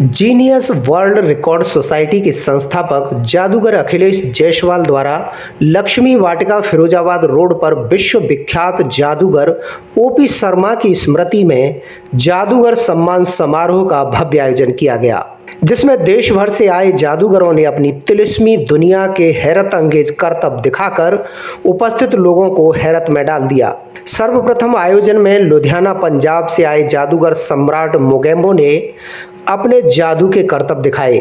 Genius world record society के संस्थापक जादूगर अखिलेश जायसवाल द्वारा लक्ष्मी वाटिका फिरोजाबाद रोड पर विश्व विख्यात जादूगर ओपी शर्मा की स्मृति में जादूगर सम्मान समारोह का भव्य आयोजन किया गया, जिसमें देश भर से आए जादूगरों ने अपनी तिलिस्मी दुनिया के हैरत अंगेज करतब दिखाकर उपस्थित लोगों को हैरत में डाल दिया। सर्वप्रथम आयोजन में लुधियाना पंजाब से आए जादूगर सम्राट मोगेम्बो ने अपने जादू के करतब दिखाए।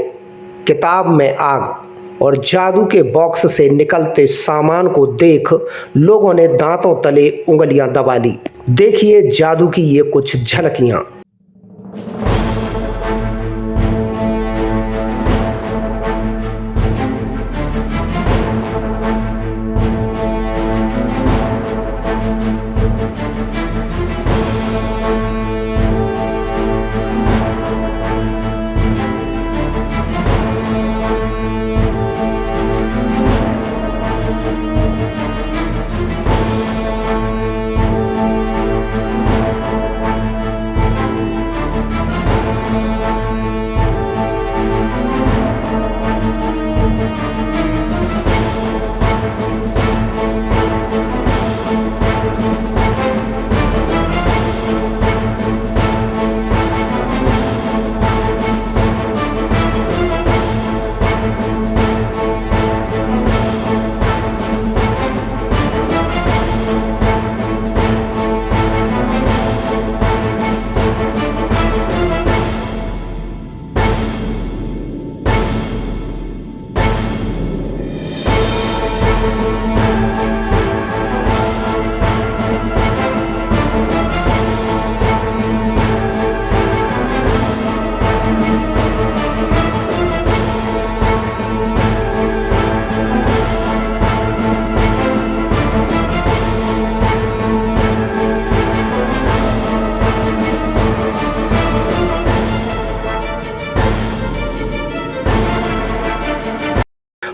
किताब में आग और जादू के बॉक्स से निकलते सामान को देख लोगों ने दांतों तले उंगलियां दबा ली। देखिए जादू की ये कुछ झलकियां।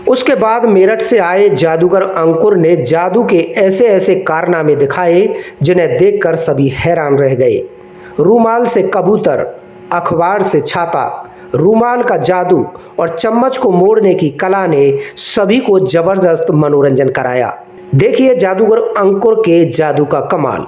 उसके बाद मेरठ से आए जादूगर अंकुर ने जादू के ऐसे ऐसे कारनामे दिखाए जिन्हें देखकर सभी हैरान रह गए। रूमाल से कबूतर, अखबार से छाता, रूमाल का जादू और चम्मच को मोड़ने की कला ने सभी को जबरदस्त मनोरंजन कराया। देखिए जादूगर अंकुर के जादू का कमाल।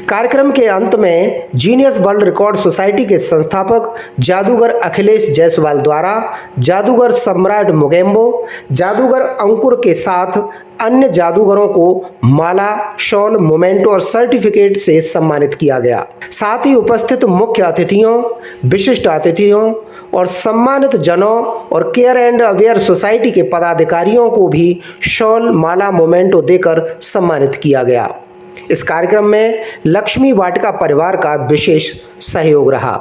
कार्यक्रम के अंत में जीनियस वर्ल्ड रिकॉर्ड सोसाइटी के संस्थापक जादूगर अखिलेश जायसवाल द्वारा जादूगर सम्राट मोगेम्बो, जादूगर अंकुर के साथ अन्य जादूगरों को माला, शॉल, मोमेंटो और सर्टिफिकेट से सम्मानित किया गया। साथ ही उपस्थित मुख्य अतिथियों, विशिष्ट अतिथियों और सम्मानित जनों और केयर एंड अवेयर सोसाइटी के पदाधिकारियों को भी शॉल, माला, मोमेंटो देकर सम्मानित किया गया। इस कार्यक्रम में लक्ष्मी वाटिका परिवार का विशेष सहयोग रहा।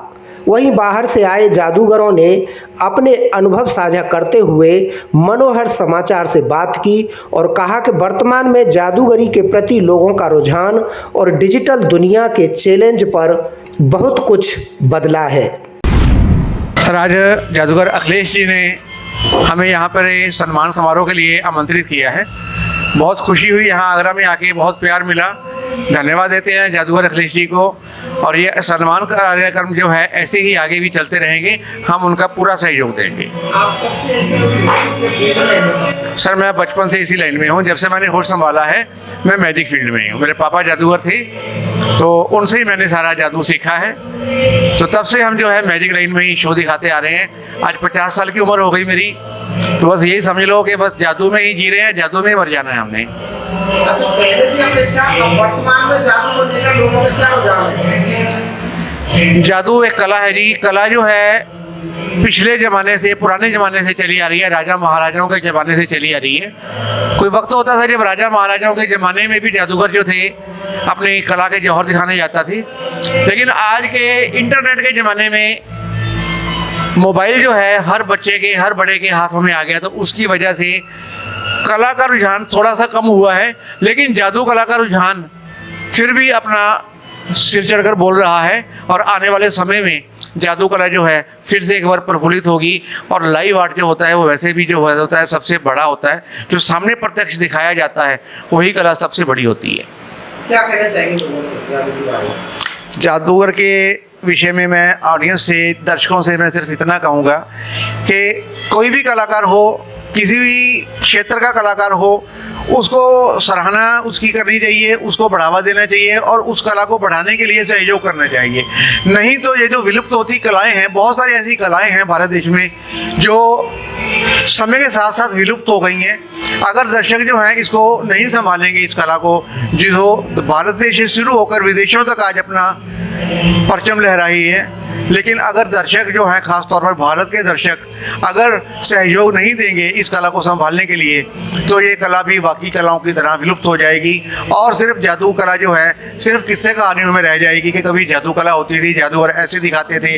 वहीं बाहर से आए जादूगरों ने अपने अनुभव साझा करते हुए मनोहर समाचार से बात की और कहा कि वर्तमान में जादूगरी के प्रति लोगों का रुझान और डिजिटल दुनिया के चैलेंज पर बहुत कुछ बदला है। सर, आज जादूगर अखिलेश जी ने हमें यहाँ पर सम्मान समारोह के लिए आमंत्रित किया है। बहुत खुशी हुई, यहाँ आगरा में आके बहुत प्यार मिला। धन्यवाद देते हैं जादूगर अखिलेश जी को। और ये सम्मान कार्यक्रम जो है ऐसे ही आगे भी चलते रहेंगे, हम उनका पूरा सहयोग देंगे। आप कब से ऐसे हैं? सर, मैं बचपन से इसी लाइन में हूँ। जब से मैंने होश संभाला है मैं मैजिक फील्ड में हूँ। मेरे पापा जादूगर थे, तो उनसे ही मैंने सारा जादू सीखा है। तो तब से हम जो है मैजिक लाइन में ही शो दिखाते आ रहे हैं। आज 50 साल की उम्र हो गई मेरी, तो बस यही समझ लो कि बस जादू में ही जी रहे हैं, जादू में ही मर जाना है हमने। अच्छा, पहले भी अपेक्षा वर्तमान में जादू को लेकर लोगों में क्या रुझान है? जादू एक कला है जी। कला जो है पिछले ज़माने से, पुराने ज़माने से चली आ रही है, राजा महाराजाओं के ज़माने से चली आ रही है। कोई वक्त होता था जब राजा महाराजाओं के ज़माने में भी जादूगर जो थे अपनी कला के जौहर दिखाने जाता थी। लेकिन आज के इंटरनेट के ज़माने में मोबाइल जो है हर बच्चे के, हर बड़े के हाथों में आ गया, तो उसकी वजह से कला का रुझान थोड़ा सा कम हुआ है। लेकिन जादू कला का रुझान फिर भी अपना सिर चढ़कर बोल रहा है और आने वाले समय में जादू कला जो है फिर से एक बार प्रफुल्लित होगी। और लाइव आर्ट जो होता है वो वैसे भी जो होता है सबसे बड़ा होता है। जो सामने प्रत्यक्ष दिखाया जाता है वही कला सबसे बड़ी होती है। क्या कहना चाहेंगे लोगों से जादू के बारे में? जादूगर के विषय में मैं ऑडियंस से, दर्शकों से मैं सिर्फ इतना कहूँगा कि कोई भी कलाकार हो, किसी भी क्षेत्र का कलाकार हो, उसको सराहना उसकी करनी चाहिए, उसको बढ़ावा देना चाहिए और उस कला को बढ़ाने के लिए सहयोग करना चाहिए। नहीं तो ये जो विलुप्त होती कलाएं हैं, बहुत सारी ऐसी कलाएं हैं भारत देश में जो समय के साथ साथ विलुप्त हो गई हैं। अगर दर्शक जो हैं इसको नहीं संभालेंगे, इस कला को, जो भारत देश से शुरू होकर विदेशों तक आज अपना परचम लहरा रही है, लेकिन अगर दर्शक जो हैं, खास तौर पर भारत के दर्शक अगर सहयोग नहीं देंगे इस कला को संभालने के लिए, तो ये कला भी बाकी कलाओं की तरह विलुप्त हो जाएगी और सिर्फ जादू कला जो है सिर्फ किस्से कहानियों में रह जाएगी कि कभी जादू कला होती थी, जादूगर ऐसे दिखाते थे,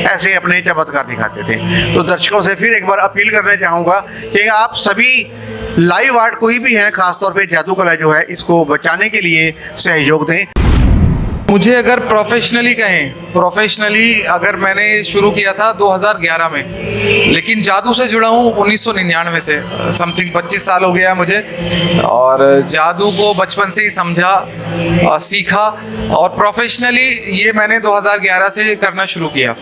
ऐसे अपने चमत्कार दिखाते थे। तो दर्शकों से फिर एक बार अपील करना चाहूँगा कि आप सभी लाइव आर्ट कोई भी हैं, खासतौर पर जादू कला जो है, इसको बचाने के लिए सहयोग दें। मुझे अगर प्रोफेशनली अगर मैंने शुरू किया था 2011 में, लेकिन जादू से जुड़ा हूँ 1999 से। समथिंग 25 साल हो गया है मुझे, और जादू को बचपन से ही समझा, सीखा, और प्रोफेशनली ये मैंने 2011 से करना शुरू किया।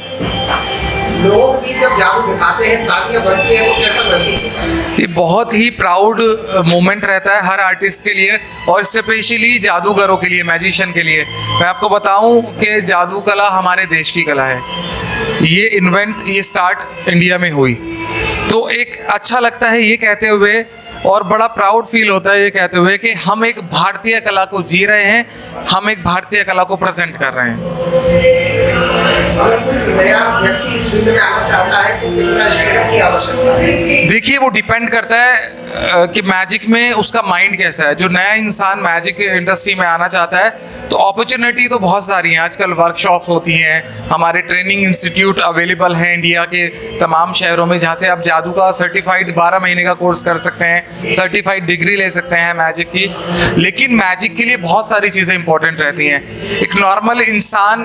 लोगों की जब जादू दिखाते हैं, तालियां बजती हैं, तो कैसा महसूस होता है? ये बहुत ही प्राउड मोमेंट रहता है हर आर्टिस्ट के लिए, और स्पेशली जादूगरों के लिए, मैजिशियन के लिए। मैं आपको बताऊं कि जादू कला हमारे देश की कला है। ये स्टार्ट इंडिया में हुई, तो एक अच्छा लगता है ये कहते हुए, और बड़ा प्राउड फील होता है ये कहते हुए कि हम एक भारतीय कला को जी रहे हैं, हम एक भारतीय कला को प्रेजेंट कर रहे हैं। अगर कोई नया व्यक्ति इस फील्ड में आना चाहता है तो कितना स्ट्रगल की आवश्यकता है? देखिए, वो डिपेंड करता है कि मैजिक में उसका माइंड कैसा है। जो नया इंसान मैजिक इंडस्ट्री में आना चाहता है, तो अपॉर्चुनिटी तो बहुत सारी हैं। आजकल वर्कशॉप होती हैं, हमारे ट्रेनिंग इंस्टीट्यूट अवेलेबल हैं इंडिया के तमाम शहरों में, जहाँ से आप जादू का सर्टिफाइड 12 महीने का कोर्स कर सकते हैं, सर्टिफाइड डिग्री ले सकते हैं मैजिक की। लेकिन मैजिक के लिए बहुत सारी चीज़ें इंपॉर्टेंट रहती हैं। एक नॉर्मल इंसान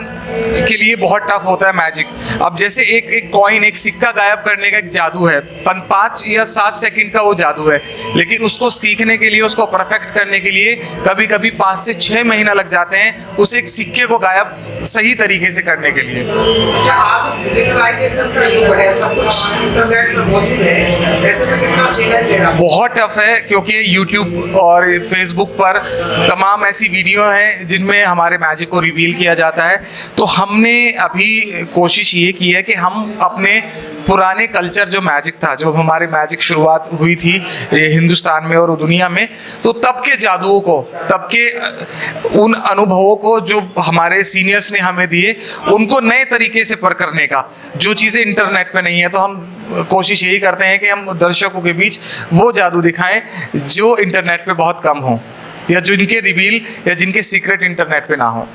के लिए बहुत टफ होता है मैजिक। अब जैसे एक कॉइन, एक सिक्का गायब करने का एक जादू है, 5 या 7 सेकंड का वो जादू है, लेकिन उसको सीखने के लिए, उसको परफेक्ट करने के लिए कभी कभी 5 से 6 महीना लग जाते हैं उस एक सिक्के को गायब सही तरीके से करने के लिए। अच्छा, आज डिजिटलाइजेशन का युग है, सब कुछ इंटरनेट पर मौजूद है, ऐसे में कितना चैलेंज है? बहुत टफ है, क्योंकि यूट्यूब और फेसबुक पर तमाम ऐसी वीडियो हैं जिनमें हमारे मैजिक को रिवील किया जाता है। तो हमने अभी कोशिश ये की है कि हम अपने पुराने कल्चर, जो मैजिक था, जो हमारे मैजिक शुरुआत हुई थी हिंदुस्तान में और दुनिया में, तो तब के जादुओं को, तब के उन अनुभवों को जो हमारे सीनियर्स ने हमें दिए, उनको नए तरीके से पर करने का, जो चीज़ें इंटरनेट पे नहीं है। तो हम कोशिश यही करते हैं कि हम दर्शकों के बीच वो जादू दिखाएं जो इंटरनेट पे बहुत कम हो, या जिनके रिवील या जिनके सीक्रेट इंटरनेट पे ना हो।